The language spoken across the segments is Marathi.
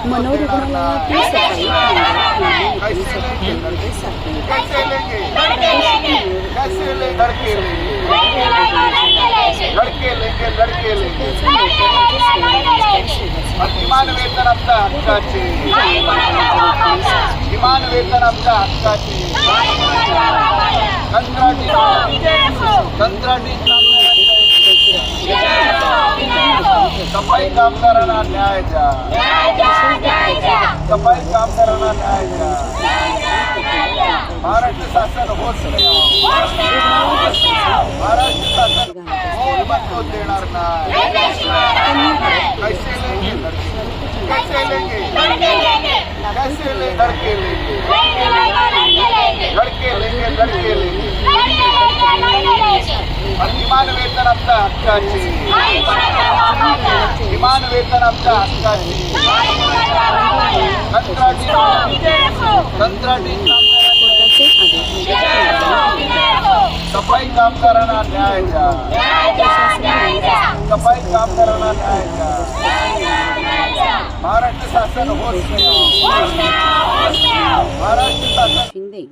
मनोरुग्णालयातील सफाई कामगार किमान वेतन आमच्या हक्काचे, किमान वेतन आमच्या हक्काचे. कंत्राटी सफाई कामगारांना न्याय द्या, सफाई कामगारांना न्याय द्या. महाराष्ट्र शासन होत नाही, महाराष्ट्र शासन मोल बंद देणार नाही. कैसे लेंगे कैसे लेंगे कैसे ले लड़के लेंगे लड़के लेंगे लड़के लेंगे. किमान वेतन आमच्या हक्काचे, किमान वेतन आमच्या हक्काचे. कंत्राटी सफाई कामगारांना न्याय द्या, सफाई कामगारांना न्याय द्या. महाराष्ट्र शासन होत नाही, महाराष्ट्र शासन. शिंदे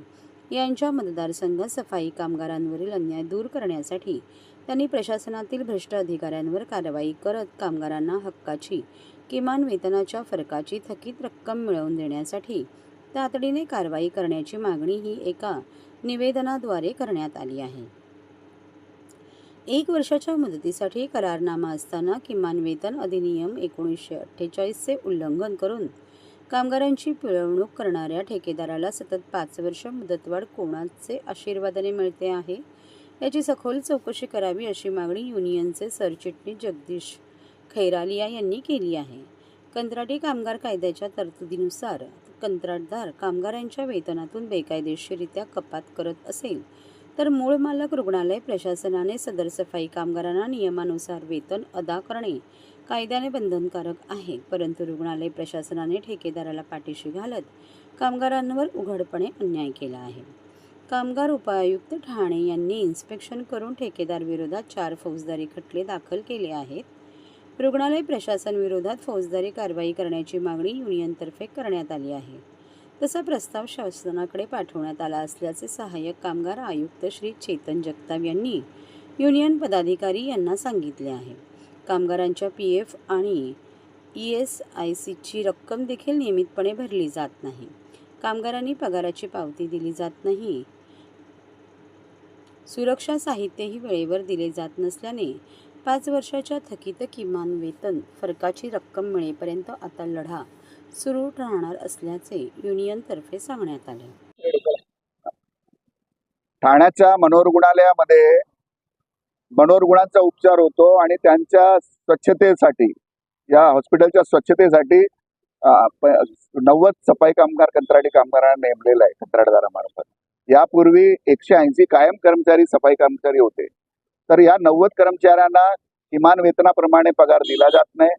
यांच्या मतदारसंघात सफाई कामगारांवरील अन्याय दूर करण्यासाठी त्यांनी प्रशासनातील भ्रष्ट अधिकाऱ्यांवर कारवाई करत कामगारांना हक्काची किमान वेतनाच्या फरकाची थकीत रक्कम मिळवून देण्यासाठी तातडीने कारवाई करण्याची मागणी ही एका निवेदनाद्वारे करण्यात आली आहे. 1 वर्षाच्या मुदतीसाठी करारनामा असताना किमान वेतन अधिनियम 1948चे उल्लंघन करून कामगारांची पिळवणूक करणाऱ्या ठेकेदाराला सतत 5 वर्ष मुदतवाढ कोणाचे आशीर्वादाने मिळते आहे याची सखोल चौकशी करावी अशी मागणी युनियनचे सरचिटणीस जगदीश खैरालिया यांनी केली आहे. कंत्राटी कामगार कायद्याच्या तरतुदीनुसार कंत्राटदार कामगारांच्या वेतनातून बेकायदेशीररित्या कपात करत असेल तर मूळ मालक रुग्णालय प्रशासनाने सदर सफाई कामगारांना नियमानुसार वेतन अदा करणे कायद्याने बंधनकारक आहे. परंतु रुग्णालय प्रशासनाने ठेकेदाराला पाठीशी घालत कामगारांवर उघडपणे अन्याय केला आहे. कामगार उपायुक्त ठाणे यांनी इन्स्पेक्शन करून ठेकेदार विरोधात 4 फौजदारी खटले दाखल केले आहेत. रुग्णालय प्रशासन विरोधात फौजदारी कारवाई करण्याची मागणी युनियनतर्फे करण्यात आली आहे. तसा प्रस्ताव शासनाकडे पाठवण्यात आला असल्याचे सहाय्यक कामगार आयुक्त श्री चेतन जगताप यांनी युनियन पदाधिकारी यांना सांगितले आहे. कामगारांच्या PF आणि ESICची रक्कम देखील नियमितपणे भरली जात नाही. कामगारांनी पगाराची पावती दिली जात नाही. सुरक्षा साहित्यही वेळेवर दिले जात नसल्याने 5 वर्षाच्या थकीत किमान वेतन फरकाची रक्कम मिळेपर्यंत आता लढा सुरू राहणार असल्याचे युनियनतर्फे सांगण्यात आले. ठाण्याच्या मनोरुग्णालयामध्ये मनोरुग्णांचा उपचार होतो आणि त्यांच्या स्वच्छतेसाठी या हॉस्पिटलच्या स्वच्छतेसाठी 90 सफाई कामगार कंत्राटी कामगारांना नेमलेला आहे कंत्राटदारामार्फत. यापूर्वी 180 कायम कर्मचारी सफाई कर्मचारी होते. तर या 90 कर्मचाऱ्यांना किमान वेतनाप्रमाणे पगार दिला जात नाही,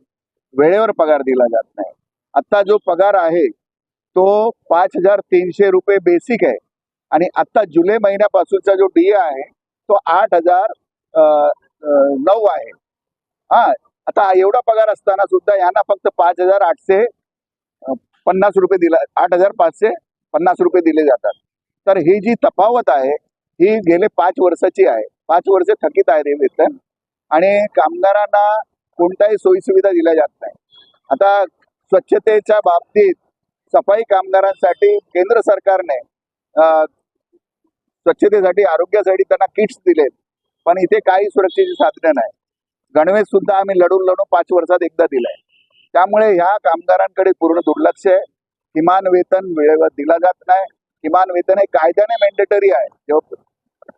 वेळेवर पगार दिला जात नाही. आता जो पगार आहे तो 5300 रुपये बेसिक आहे आणि आता जुलै महिन्यापासूनचा जो DA आहे तो 8009 आहे. आता एवढा पगार असताना सुद्धा यांना फक्त 5850 रुपये दिला, 8550 रुपये दिले जातात. तर ही जी तफावत आहे ही गेले 5 वर्षाची आहे. 5 वर्ष थकीत आहे रे वेतन आणि कामगारांना कोणताही सोयीसुविधा दिल्या जात नाही. आता स्वच्छतेच्या बाबतीत सफाई कामगारांसाठी केंद्र सरकारने स्वच्छतेसाठी आरोग्यासाठी त्यांना किट्स दिलेत, पण इथे काही सुरक्षेची साधनं नाही. गणवेश सुद्धा आम्ही लढून 5 वर्षात एकदा दिलाय. त्यामुळे ह्या कामगारांकडे पूर्ण दुर्लक्ष आहे. किमान वेतन वेळेवर दिला जात नाही. किमान वेतन हे कायद्याने मॅन्डेटरी आहे,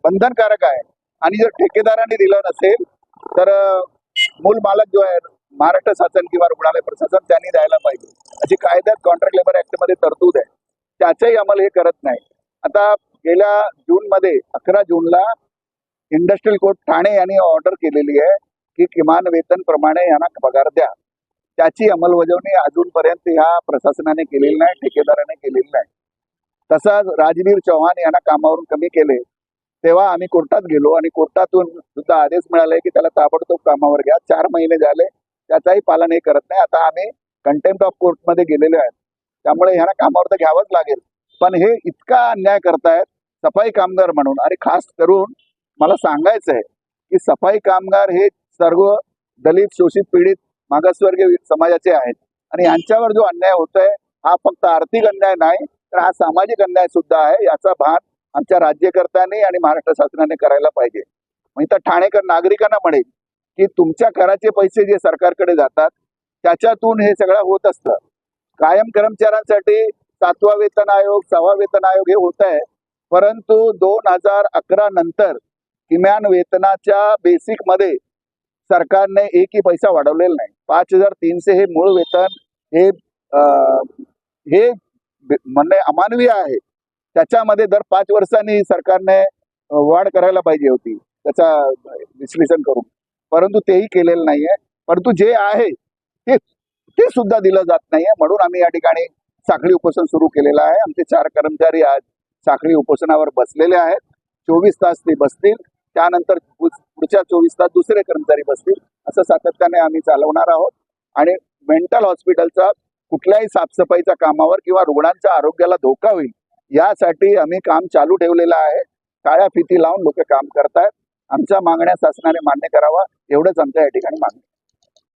बंधनकारक आहे आणि जर ठेकेदारांनी दिलं नसेल तर मूल मालक जो आहे महाराष्ट्र शासन किंवा रुग्णालय प्रशासन त्यांनी द्यायला पाहिजे अशी कायद्यात कॉन्ट्रॅक्ट लेबर ऍक्ट मध्ये तरतूद आहे. त्याचाही अंमल हे करत नाही. आता गेल्या जूनमध्ये 11 जूनला इंडस्ट्रियल कोर्ट ठाणे यांनी ऑर्डर केलेली आहे की किमान वेतन प्रमाणे यांना पगार द्या. त्याची अंमलबजावणी अजूनपर्यंत ह्या प्रशासनाने केलेली नाही, ठेकेदाराने केलेली नाही. तसाच राजवीर चव्हाण यांना कामावरून कमी केले तेव्हा आम्ही कोर्टात गेलो आणि कोर्टातून सुद्धा आदेश मिळाले की त्याला ताबडतोब कामावर घ्या. 4 महिने झाले त्याचाही पालन हे करत नाही. आता आम्ही कंटेम्प्ट ऑफ कोर्टमध्ये गेलेले आहेत. त्यामुळे ह्यांना कामावर तर घ्यावंच लागेल. पण हे इतका अन्याय करतायत सफाई कामगार म्हणून. आणि खास करून मला सांगायचं आहे की सफाई कामगार हे सर्व दलित, शोषित, पीडित, मागासवर्गीय समाजाचे आहेत. आणि यांच्यावर जो अन्याय होतोय हा फक्त आर्थिक अन्याय नाही, तर हा सामाजिक अन्याय सुद्धा आहे. याचा भान आमच्या राज्यकर्त्यांनी आणि महाराष्ट्र शासनाने करायला पाहिजे. म्हणजे तर ठाणेकर नागरिकांना म्हणेल की तुमच्या कराचे पैसे जे सरकारकडे जातात त्याच्यातून हे सगळं होत असतं. कायम कर्मचाऱ्यांसाठी 7वा वेतन आयोग, 6वा वेतन आयोग हे होत आहे. परंतु 2011 नंतर किमान वेतनाच्या बेसिक मध्ये सरकारने एकही पैसा वाढवलेला नाही. 5,300 हे मूळ वेतन हे म्हणणे अमानवीय आहे. त्याच्यामध्ये दर 5 वर्षांनी सरकारने वाढ करायला पाहिजे होती त्याचा विश्लेषण करून, परंतु तेही केलेलं नाहीये. परंतु जे आहे ते सुद्धा दिलं जात नाहीये. म्हणून आम्ही या ठिकाणी साखळी उपोषण सुरू केलेलं आहे. आमचे 4 कर्मचारी आज साखळी उपोषणावर बसलेले आहेत. 24 तास ते बसतील, त्यानंतर पुढच्या 24 तास दुसरे कर्मचारी बसतील. असं सातत्याने आम्ही चालवणार आहोत. आणि मेंटल हॉस्पिटलचा कुठल्याही साफसफाईच्या कामावर किंवा रुग्णांच्या आरोग्याला धोका होईल यासाठी आम्ही काम चालू ठेवलेलं आहे. काळ्या फिती लावून लोक काम करतायत. आमच्या मागण्या शासनाने मान्य करावा एवढंच आमच्या या ठिकाणी मागणी.